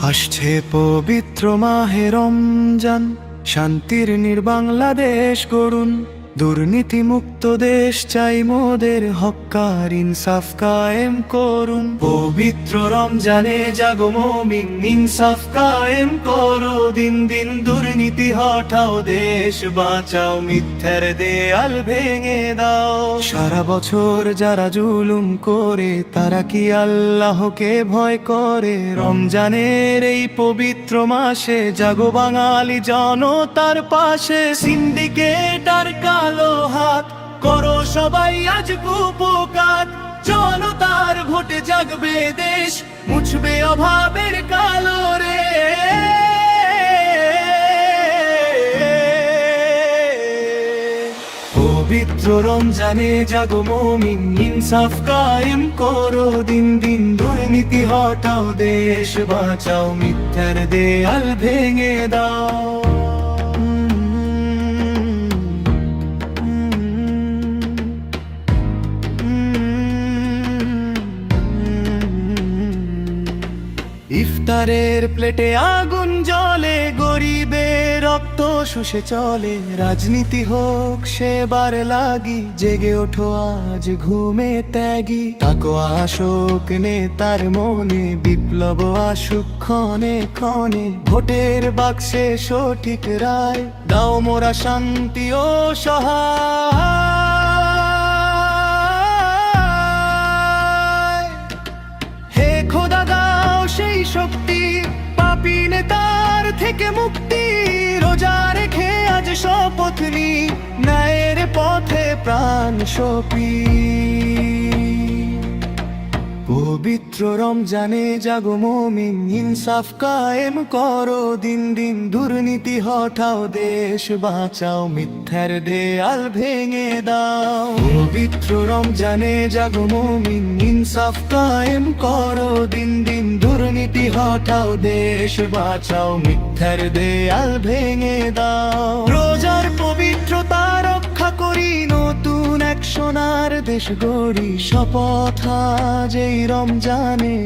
আসছে পবিত্র মাহে রমজান, শান্তির নির্বাংলাদেশ গড়ুন। দুর্নীতি মুক্ত দেশ চাই মোদের, হক্কার ইনসাফ কায়েম করুন। পবিত্র রমজানে জাগো মুমিন, ইনসাফ কায়েম করো দিন দিন। দুর্নীতি হটাও, দেশ বাঁচাও, মিথ্যার দেয়াল ভেঙে দাও। সারা বছর যারা জুলুম করে, তারা কি আল্লাহকে ভয় করে? রমজানের এই পবিত্র মাসে জাগো বাঙালি জনতার পাশে। সিন্ডিকেট আর কালো হাত করো সবাই আজ কুপকাত। জনতার ভোটে জাগবে দেশ, মুছবে অভাবের কালো রে। পবিত্র রমজানে জাগো মুমিন, ইনসাফ কায়েম করো দিন দিন। দুর্নীতি হটাও, দেশ বাঁচাও, মিথ্যার দেয়াল ভেঙে দাও। ইফতারের প্লেটে আগুন জ্বলে, গরিবের রক্ত শুষে চলে। রাজনীতি হোক সেবার লাগি, জেগে ওঠো আজ ঘুমে ত্যাগী। তাকওয়া আসুক নেতার মনে, বিপ্লব আসুক ক্ষণে ক্ষণে। ভোটের বাক্সে সঠিক রায় দাও মোরা শান্তি ও সহায়। হে খোদা দাও সেই শক্তি, পাপী নেতার থেকে মুক্তি। রোজা রেখে আজ শপথ নি, ন্যায়ের পথে প্রাণ সপি। পবিত্র রমজানে জাগো মুমিন, ইনসাফ কায়েম করো দিন দিন। দুর্নীতি হটাও, দেশ বাঁচাও, মিথ্যার দেয়াল ভেঙে দাও। পবিত্র রমজানে জাগো মুমিন, ইনসাফ কায়েম করো দিন দিন। দুর্নীতি হটাও, দেশ বাঁচাও, মিথ্যার দেয়াল ভেঙে দাও। রোজার পবিত্রতা রক্ষা করি, নতুন এক সোনার দেশ গড়ি। শপথ আজ এই রমজানে।